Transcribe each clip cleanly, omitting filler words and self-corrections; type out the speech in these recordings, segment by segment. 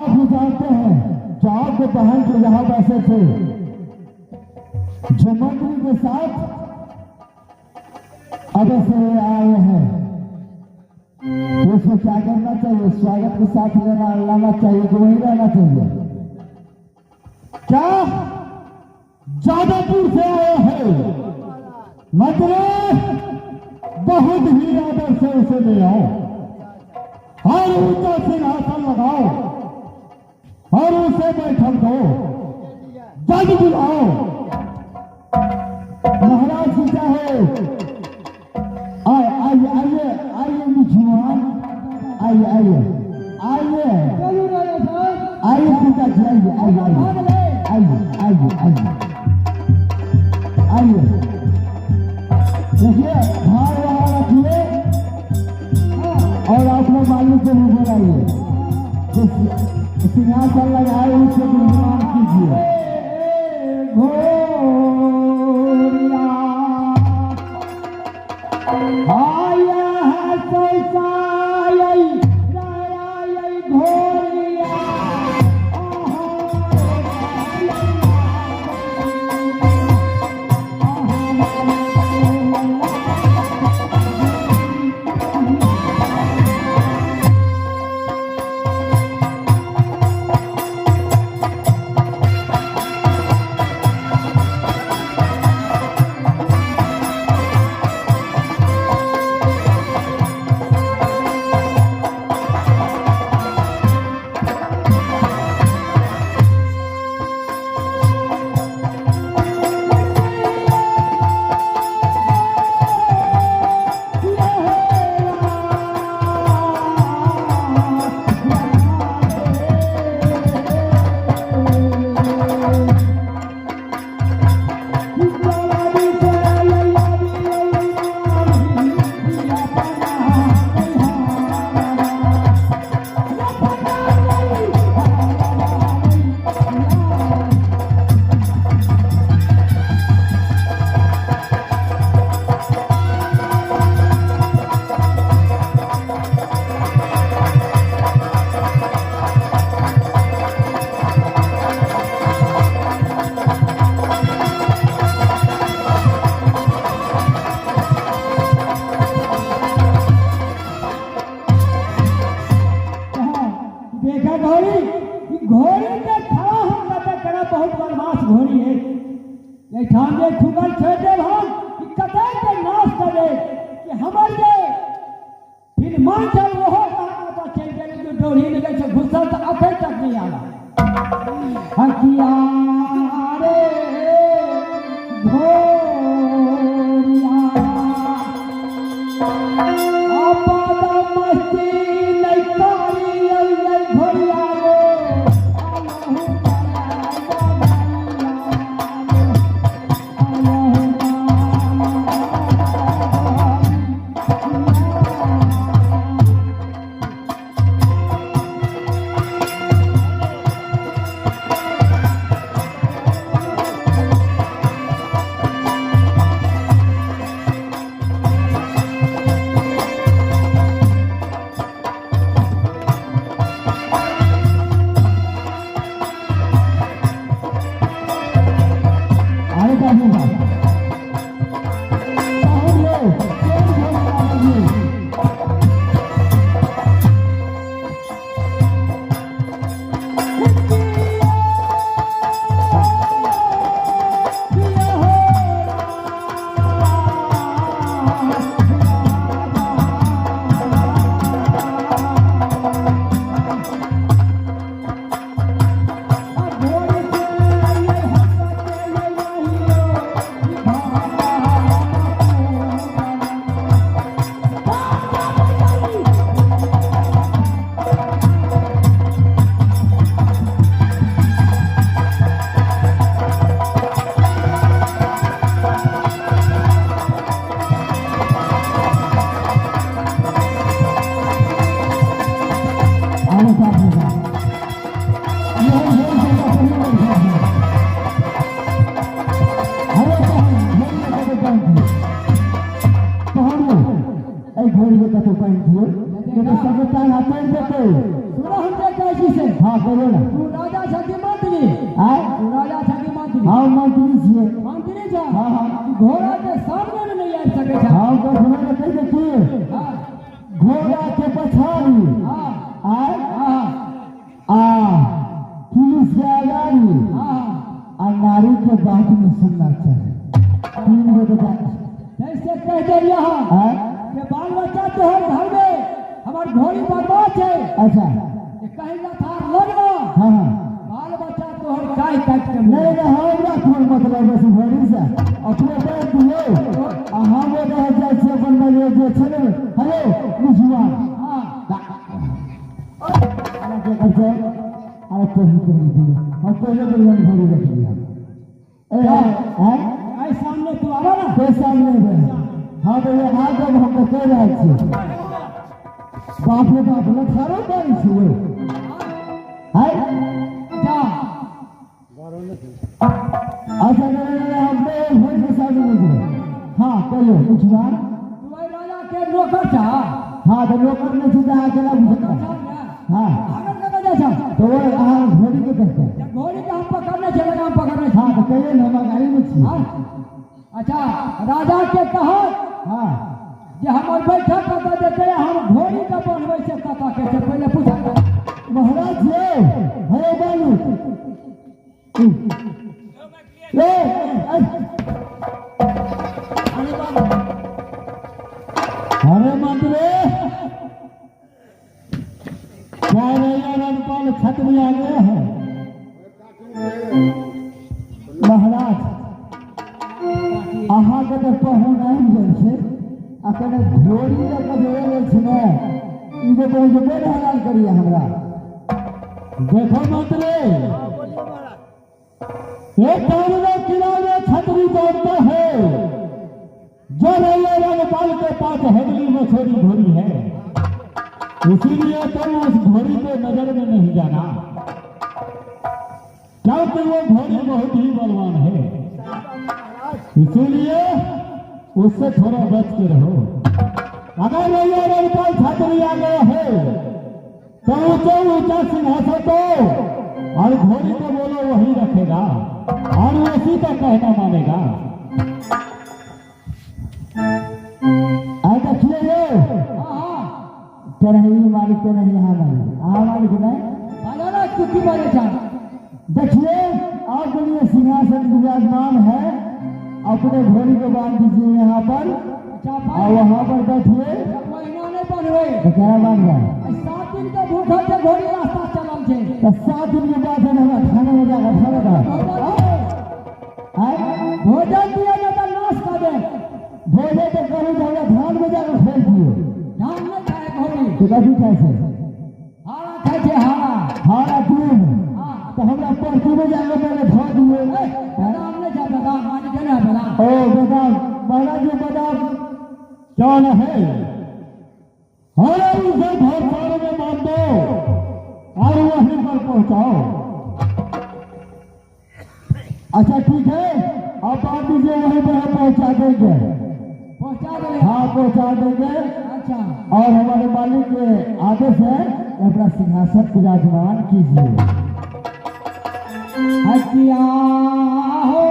आप भी जानते हैं जो आपके बहन जो यहाँ बैठे थे जो मंत्री के साथ अब से आए हैं उसको क्या करना चाहिए? स्वागत के साथ लाना चाहिए कि वहीं रहना चाहिए? क्या जादवपुर से आए हैं मंत्री? बहुत ही आदर से उसे ले आओ और ऊंचा सिंहासन लगाओ और उसे बैठक दो। जज बुलाओ। महाराज जी चाहे आइए आइए आइए मुझमान आइए आइए आइए आइए पिताजी आइए आइए आइए आइए आइए आइए। देखिए भार वहां रखिए और अपने मालिक को भी बुलाइए। सिंहासन लगाए उसको निर्माण कीजिए। कहियो ना तू राजा छ कि मंत्री आय तू राजा छ कि मंत्री हाँ मंत्री छियै मंत्री छ हाँ हाँ घोड़ा के सामने में नहीं आ सके छ हाँ तो सुनो ना कैसे की हां घोड़ा के पछाड़ी हां आय हां पुलिस के आगाड़ी हां और नारी के बात में सुनना चाहिए 3 गो तो कैसे कह दे यहाँ आय कि बाल बच्चा तोहर घर में हमार घोड़ी बर्बाद है अच्छा कहीं ना था लगना हाँ हाँ बाल बच्चा तोहर गाय काट के नहीं नहीं हमरा कोन मतलब बस घोड़ी से अपने बात दियो हम वो रह जाय छै अपन बजे जे छै ने हेलो मुझुआ हां अरे के कर छै अरे तो ही हम पहले तो घोड़ी रख लिया हैं आई सामने तू आवा ना कोई सामने है हाँ तो ये हाथ जब हम कह रहे थे बाप रे बाप लखारो बारी छुए है जा अच्छा नहीं हमने होई के साथ में हाँ कहियो कुछ बात तू आई राजा के नौकर था हाँ तो नौकर ने सीधा अकेला बुझता हाँ अगर का जा तो वो घोड़ी के कहते हैं घोड़ी के हम पकड़ने चले हम पकड़ने हाँ तो कहिए ना हम गाड़ी में छी अच्छा राजा के कहा हाँ जे हमर बैठक कर देते हम घोड़ी का बनवे से कथा के से पहले पूछा महाराज जी हे बालू ले अरे मंत्री क्या रैया रनपाल छतरी आ गए हैं महाराज अहाँ के तो पहुँ नहीं भेल छै अखन घोड़ी लग जोड़े छै ने ई जे पहुँचबे ने हलाल करिए हमरा देखो मंत्री ये कानून किनारे छतरी दौड़ता है जो रैया रनपाल के पास हेडली में छोड़ी घोड़ी है इसीलिए तुम उस घोड़ी को नजर में नहीं जाना क्योंकि वो घोड़ी बहुत ही बलवान है इसीलिए उससे थोड़ा बच के रहो अगर रैया रनपाल छतरी आ गया है तो ऊंचा ऊंचा सिंहासन दो और घोड़ी को बोलो वही रखेगा और उसी का कहना मानेगा देखिए ये नहीं मालिक तो नहीं यहाँ मालिक नहीं ना तू की बारे जान देखिए आपके लिए सिंहासन विराजमान है अपने घोड़ी को बांध दीजिए यहाँ पर और वहाँ पर बैठिए महीना नहीं बनवे तो क्या बांध रहा 7 दिन का भूखा के घोड़ी रास्ता चलल छे तो 7 दिन के बाद हमारा खाने में जाकर खाने का भोजन दिया जाता नाश कर दे भोजन तो करूँ जाएगा धान में जाकर फेंक दिए धान में खाए घोड़ी तो कभी कैसे हारा खाए छे हारा हारा दूध तो हमरा परसों में जाकर मैंने धो दिए बादाम नहीं जा बादाम मानी के ना बादाम ओ बादाम महाराज जी बादाम कौन है हरा उसे बहुत सारे में मान दो और वहीं पर पहुंचाओ अच्छा ठीक है आप बात दीजिए वहीं पर हम पहुंचा देंगे हाँ पहुंचा देंगे अच्छा और हमारे मालिक के आदेश है अपना सिंहासन विराजमान कीजिए हटिया हो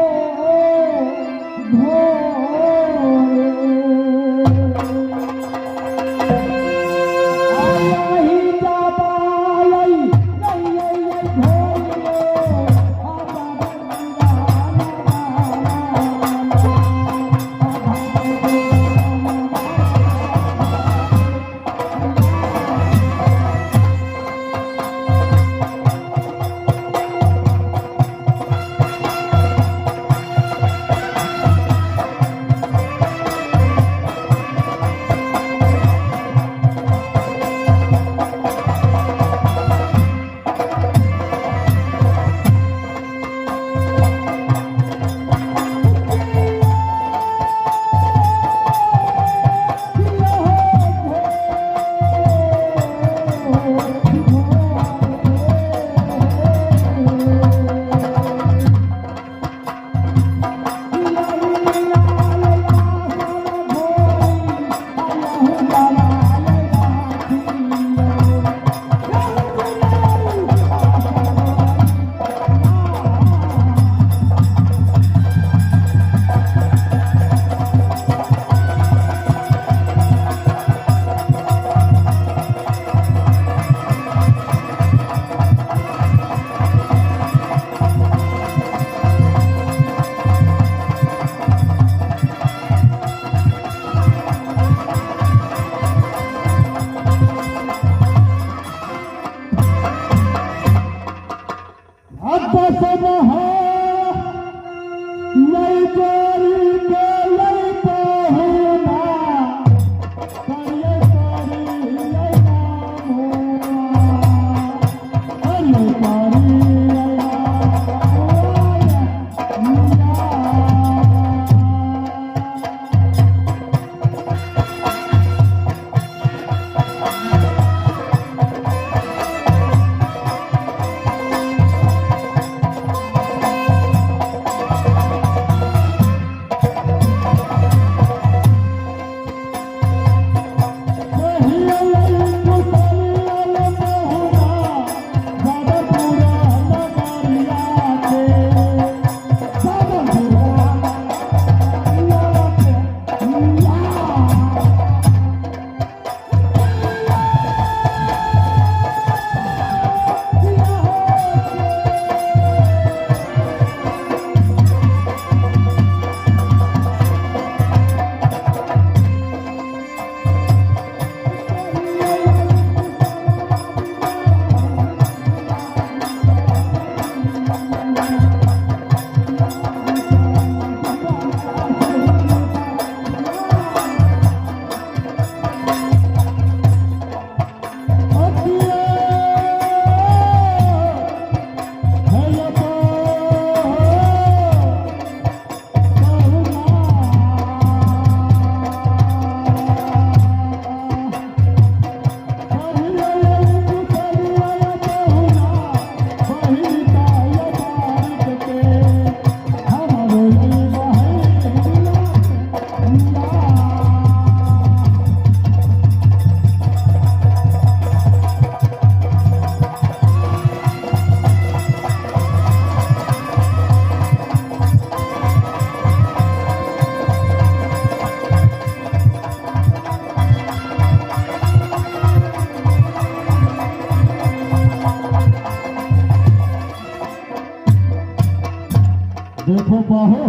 देखो बाहो,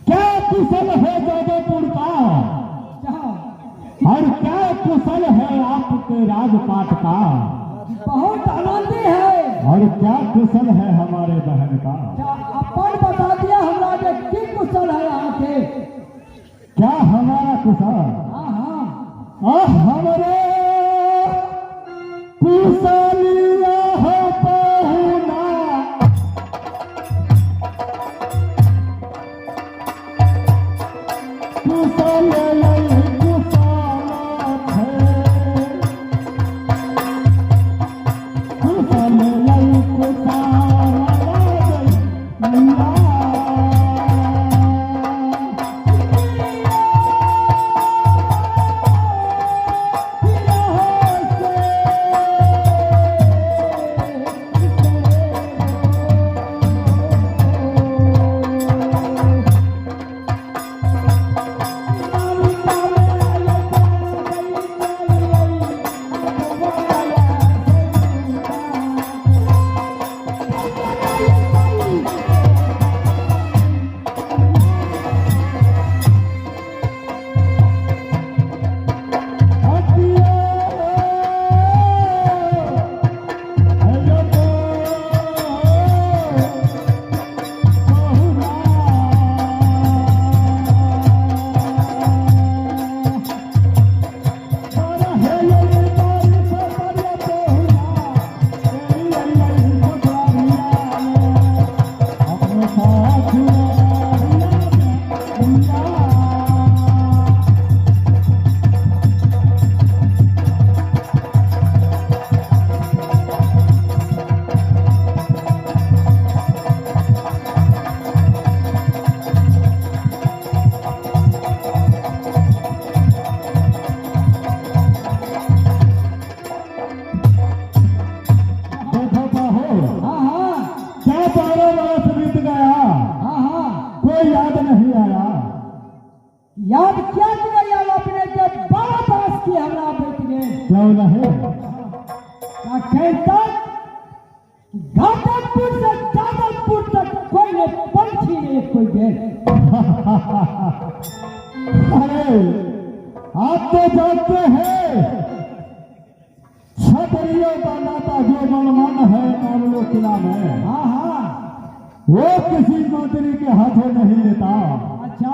क्या कुशल है जादवपुर का और क्या कुशल है आपके राजपाट का। बहुत आनंदी है। और क्या कुशल है हमारे बहन का। अपन बता दिया हमरा के की कुशल है यहाँ के। क्या हमारा कुशल। हाँ हमारे कुशलिया हो पहुना कुशल याद क्या किया याद अपने के बड़ा बरस की हमरा बेट गए क्यों नहीं घाटकपुर से जादवपुर तक कोई ने पंछी नहीं कोई गए। अरे आप तो जानते हैं छतरियों का नाता जो मनमान है मामलो किला में। हाँ वो किसी मंत्री के हाथों नहीं लेता। अच्छा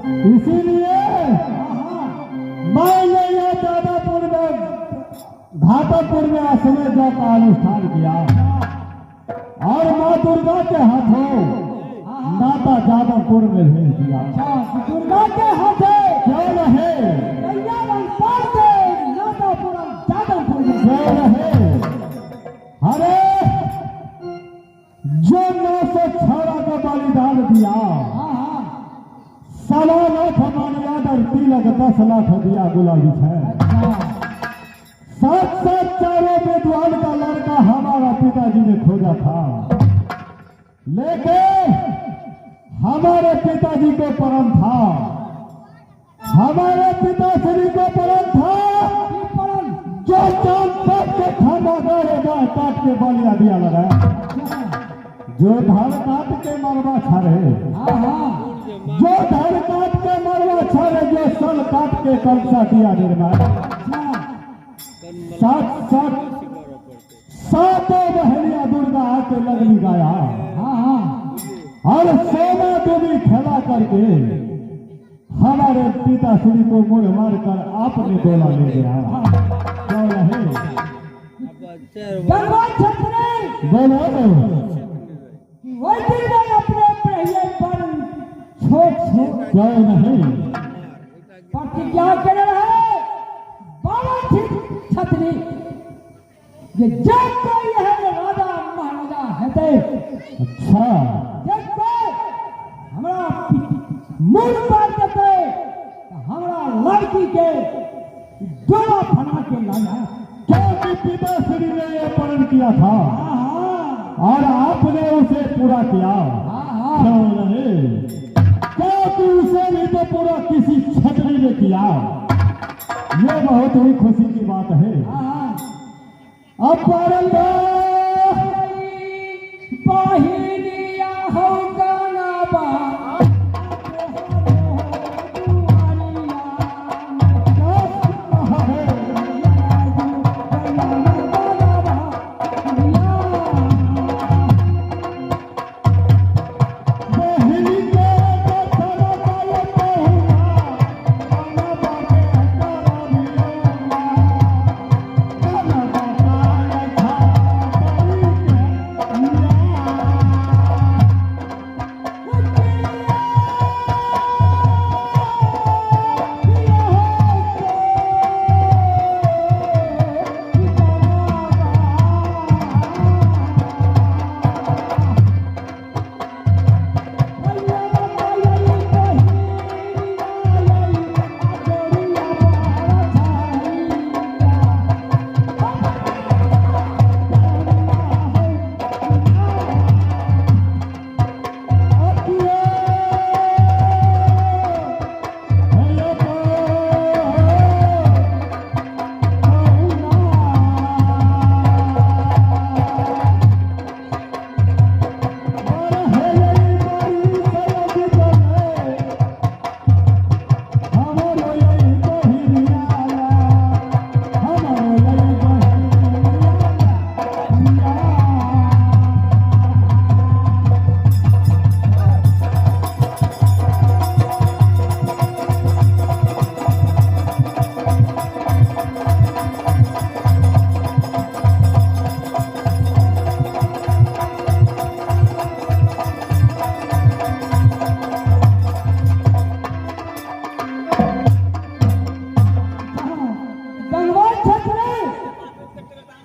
इसीलिए मैंने यह जादवपुर में घाटमपुर में अश्वमेध यज्ञ का अनुष्ठान किया और माँ दुर्गा के हाथों नाता जादवपुर में भेज दिया। दुर्गा के हाथे क्यों रहे क्यों रहे अरे जो 918 का बलिदान दिया, 1.25 लाख मानियाद और तिलक 10 लाख दिया गुलाबी है। साथ साथ चारों विद्वान का लड़का हमारा पिताजी ने खोजा था, लेकिन हमारे पिताजी को परम था, हमारे पिताश्री को परम था जो चांद काट के खाना गाड़ेगा काट के बलिया दिया लगा, जो धान काट के मरवा छाड़े, जो धान काट के मरवा छाड़े, जो सल काट के कलसा दिया निर्माण। सातों बहनिया दुर्गा आके लगनी गाया और सोना देवी खेला करके हमारे पिताश्री को मुड़ मार कर आपने बोला ले गया। क्यों रहे बोलो क्यों नहीं प्रतिज्ञा कर रहे बाबा छत्री ये जब कोई है राजा महाराजा है। अच्छा जब कोई हमारा मुंह मार देते हमारा लड़की के डोला फना के लाया, क्योंकि पिताश्री ने ये प्रण किया था और आपने उसे पूरा किया। क्यों नहीं क्योंकि उसे भी तो पूरा किसी छतरी ने किया। ये बहुत ही खुशी की बात है। अब बहिनिया हो गाना बा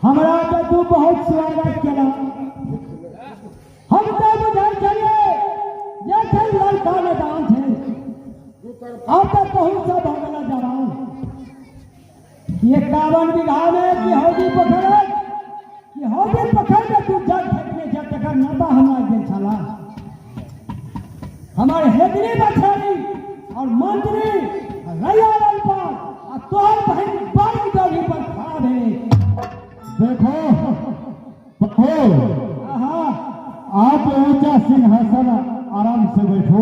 हमरा तो तू बहुत स्वागत करा। हम तो बुझल चलिए जैसे लड़का मैदान थे अब तो बहुत सा भगला जवान ये 51 बीघा में कि हौदी पकड़ में तू जग फेंकने जब तक नाता हमारे दिल चला हमारे हेदरी बछारी और मंत्री रैया पर और तोहर बहन बारी डोली पर खड़ा है। देखो आप ऊंचा सिंहासन आराम से बैठो।